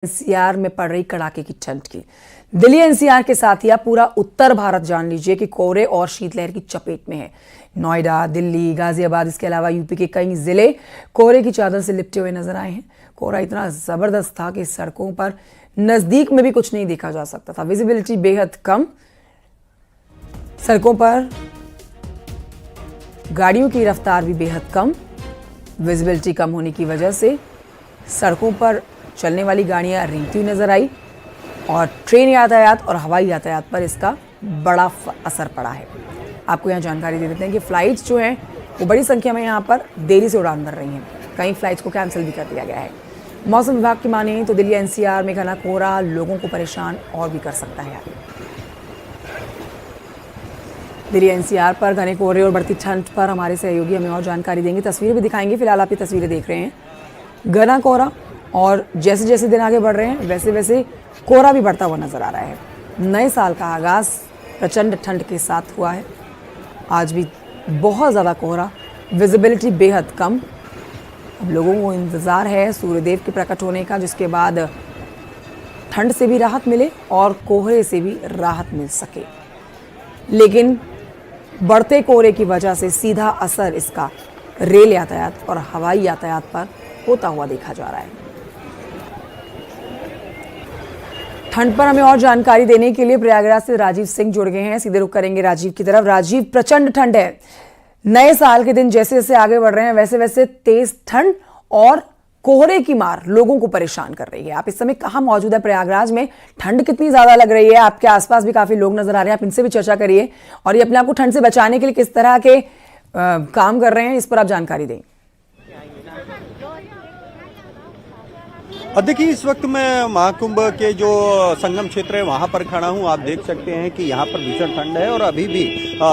NCR में पड़ रही कड़ाके की ठंड की। दिल्ली एनसीआर के साथ ही आप पूरा उत्तर भारत जान लीजिए कि कोहरे और शीतलहर की चपेट में है। नोएडा, दिल्ली, गाजियाबाद, इसके अलावा यूपी के कई जिले कोहरे की चादर से लिपटे हुए नजर आए हैं। कोहरा इतना जबरदस्त था कि सड़कों पर नजदीक में भी कुछ नहीं देखा जा सकता था। विजिबिलिटी बेहद कम, सड़कों पर गाड़ियों की रफ्तार भी बेहद कम। विजिबिलिटी कम होने की वजह से सड़कों पर चलने वाली गाड़ियां रेंगती हुई नजर आई और ट्रेन यातायात और हवाई यातायात पर इसका बड़ा असर पड़ा है। आपको यहाँ जानकारी दे देते हैं कि फ्लाइट्स जो हैं वो बड़ी संख्या में यहाँ पर देरी से उड़ान भर रही हैं। कई फ्लाइट्स को कैंसिल भी कर दिया गया है। मौसम विभाग की माने तो दिल्ली एनसीआर में घना कोहरा लोगों को परेशान और भी कर सकता है। दिल्ली एनसीआर पर घने कोहरे और बढ़ती ठंड पर हमारे सहयोगी हमें और जानकारी देंगे, तस्वीरें भी दिखाएंगे। फिलहाल आप ये तस्वीरें देख रहे हैं, घना कोहरा, और जैसे जैसे दिन आगे बढ़ रहे हैं वैसे वैसे कोहरा भी बढ़ता हुआ नजर आ रहा है। नए साल का आगाज प्रचंड ठंड के साथ हुआ है। आज भी बहुत ज़्यादा कोहरा, विजिबिलिटी बेहद कम। अब लोगों को इंतज़ार है सूर्यदेव के प्रकट होने का, जिसके बाद ठंड से भी राहत मिले और कोहरे से भी राहत मिल सके। लेकिन बढ़ते कोहरे की वजह से सीधा असर इसका रेल यातायात और हवाई यातायात पर होता हुआ देखा जा रहा है। ठंड पर हमें और जानकारी देने के लिए प्रयागराज से राजीव सिंह जुड़ गए हैं। सीधे रुख करेंगे राजीव की तरफ। राजीव, प्रचंड ठंड है। नए साल के दिन जैसे जैसे आगे बढ़ रहे हैं वैसे वैसे तेज ठंड और कोहरे की मार लोगों को परेशान कर रही है। आप इस समय कहाँ मौजूद है प्रयागराज में? ठंड कितनी ज्यादा लग रही है? आपके आसपास भी काफी लोग नजर आ रहे हैं, आप इनसे भी चर्चा करिए और ये अपने आप को ठंड से बचाने के लिए किस तरह के काम कर रहे हैं, इस पर आप जानकारी दें। देखिए, इस वक्त मैं महाकुंभ के जो संगम क्षेत्र है वहां पर खड़ा हूं। आप देख सकते हैं कि यहां पर भीषण ठंड है और अभी भी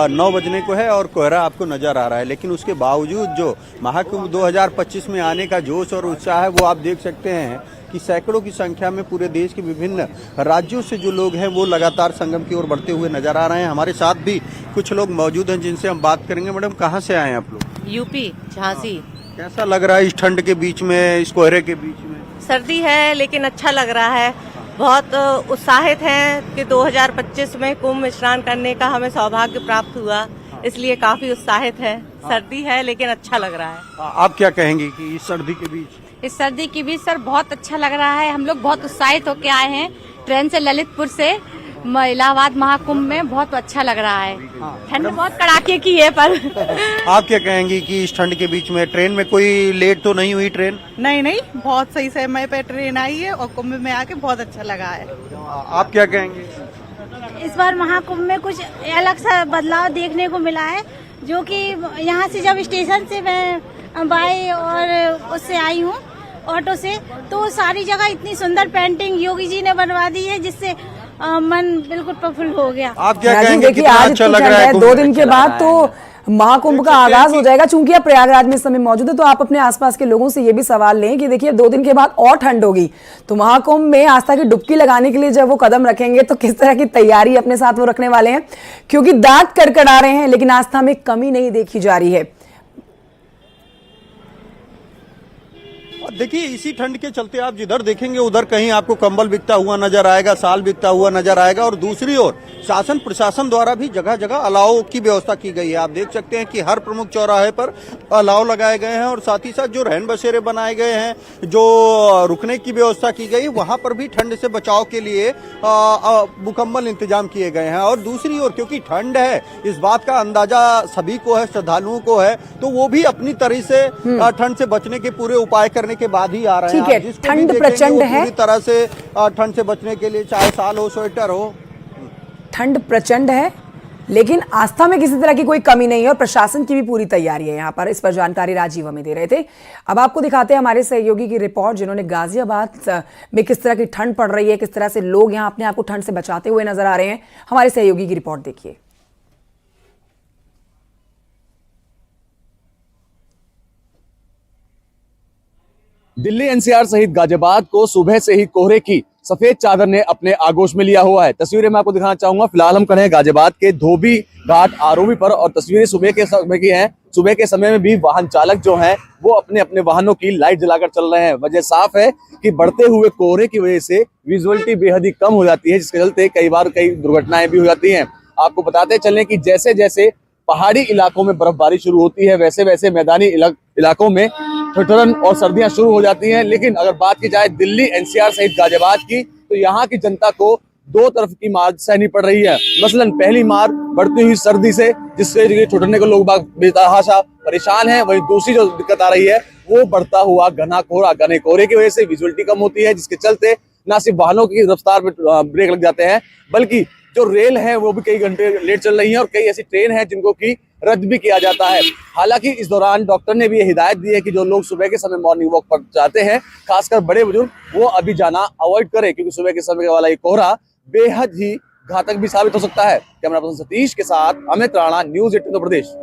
9 बजने को है और कोहरा आपको नजर आ रहा है। लेकिन उसके बावजूद जो महाकुंभ 2025 में आने का जोश और उत्साह है वो आप देख सकते हैं कि सैकड़ों की संख्या में पूरे देश के विभिन्न राज्यों से जो लोग हैं वो लगातार संगम की ओर बढ़ते हुए नजर आ रहे हैं। हमारे साथ भी कुछ लोग मौजूद हैं जिनसे हम बात करेंगे। मैडम, कहाँ से आए हैं आप लोग? यूपी, झांसी। कैसा लग रहा है इस ठंड के बीच में, इस कोहरे के बीच में? सर्दी है लेकिन अच्छा लग रहा है। बहुत उत्साहित हैं कि 2025 में कुंभ स्नान करने का हमें सौभाग्य प्राप्त हुआ, इसलिए काफी उत्साहित है। सर्दी है लेकिन अच्छा लग रहा है। आप क्या कहेंगे कि इस सर्दी के बीच? इस सर्दी के बीच सर बहुत अच्छा लग रहा है। हम लोग बहुत उत्साहित होके आए हैं ट्रेन से, ललितपुर से इलाहाबाद महाकुंभ में। बहुत अच्छा लग रहा है। ठंड बहुत कड़ाके की है पर आप क्या कहेंगी कि इस ठंड के बीच में ट्रेन में कोई लेट तो नहीं हुई ट्रेन? नहीं, बहुत सही समय पे ट्रेन आई है और कुंभ में आके बहुत अच्छा लगा है। आप क्या कहेंगे? इस बार महाकुंभ में कुछ अलग सा बदलाव देखने को मिला है, जो कि यहाँ से जब स्टेशन से मैं बाई और उससे आई हूँ ऑटो से, तो सारी जगह इतनी सुंदर पेंटिंग योगी जी ने बनवा दी है जिससे मन बिल्कुल प्रफुल्ल हो गया। आप क्या कहेंगे? देखिए, आज अच्छा लग रहा है। 2 दिन के बाद तो महाकुंभ का आगाज हो जाएगा। चूंकि आप प्रयागराज में इस समय मौजूद है तो आप अपने आसपास के लोगों से ये भी सवाल लें कि देखिए 2 दिन के बाद और ठंड होगी, तो महाकुंभ में आस्था की डुबकी लगाने के लिए जब वो कदम रखेंगे तो किस तरह की तैयारी अपने साथ वो रखने वाले हैं, क्योंकि दांत कड़कड़ा रहे हैं लेकिन आस्था में कमी नहीं देखी जा रही है। देखिए, इसी ठंड के चलते आप जिधर देखेंगे उधर कहीं आपको कंबल बिकता हुआ नजर आएगा, साल बिकता हुआ नजर आएगा। और दूसरी ओर शासन प्रशासन द्वारा भी जगह जगह अलाव की व्यवस्था की गई है। आप देख सकते हैं कि हर प्रमुख चौराहे पर अलाव लगाए गए हैं और साथ ही साथ जो रहन बसेरे बनाए गए हैं, जो रुकने की व्यवस्था की गई, वहां पर भी ठंड से बचाव के लिए मुकम्मल इंतजाम किए गए हैं। और दूसरी ओर क्योंकि ठंड है, इस बात का अंदाजा सभी को है, श्रद्धालुओं को है, तो वो भी अपनी तरह से ठंड से बचने के पूरे उपाय करने के बाद ही आ रहे हैं। ठीक है, ठंड प्रचंड है। पूरी तरह से ठंड से बचने के लिए चाहे साल हो, स्वेटर हो, ठंड प्रचंड है लेकिन आस्था में किसी तरह की कोई कमी नहीं है और प्रशासन की भी पूरी तैयारी है यहाँ पर। इस पर जानकारी राजीव हमें दे रहे थे। अब आपको दिखाते हैं हमारे सहयोगी की रिपोर्ट, जिन्होंने गाजियाबाद में किस तरह की ठंड पड़ रही है, किस तरह से लोग यहाँ अपने आप को ठंड से बचाते हुए नजर आ रहे हैं। हमारे सहयोगी की रिपोर्ट देखिए। दिल्ली एनसीआर सहित गाजियाबाद को सुबह से ही कोहरे की सफेद चादर ने अपने आगोश में लिया हुआ है। तस्वीरें मैं आपको दिखाना चाहूंगा। फिलहाल हम खड़े हैं गाजियाबाद के धोबी घाट आरओबी पर और तस्वीरें सुबह के समय की हैं। सुबह के समय में भी वाहन चालक जो हैं वो अपने अपने वाहनों की लाइट जलाकर चल रहे हैं। वजह साफ है कि बढ़ते हुए कोहरे की वजह से विजुअलिटी बेहद ही कम हो जाती है, जिसके चलते कई बार कई दुर्घटनाएं भी हो जाती हैं। आपको बताते चलें कि जैसे जैसे पहाड़ी इलाकों में बर्फबारी शुरू होती है वैसे वैसे मैदानी इलाकों में ठंड और सर्दियां शुरू हो जाती हैं। लेकिन अगर बात की जाए दिल्ली एनसीआर सहित गाजियाबाद की, तो यहाँ की जनता को दो तरफ की मार सहनी पड़ रही है। मसलन पहली मार बढ़ती हुई सर्दी से, जिससे ठुठरने को लोग बेतहाशा परेशान हैं। वहीं दूसरी जो दिक्कत आ रही है वो बढ़ता हुआ घना कोहरा। घने कोहरे की वजह से विजुअलिटी कम होती है, जिसके चलते न सिर्फ वाहनों की रफ्तार में ब्रेक लग जाते हैं, बल्कि जो रेल है वो भी कई घंटे लेट चल रही है और कई ऐसी ट्रेन है जिनको की रद्द भी किया जाता है। हालांकि इस दौरान डॉक्टर ने भी ये हिदायत दी है कि जो लोग सुबह के समय मॉर्निंग वॉक पर जाते हैं, खासकर बड़े बुजुर्ग, वो अभी जाना अवॉइड करें, क्योंकि सुबह के समय वाला ये कोहरा बेहद ही घातक भी साबित हो सकता है। कैमरा पर्सन सतीश के साथ अमित राणा, न्यूज़ 18 उत्तर प्रदेश।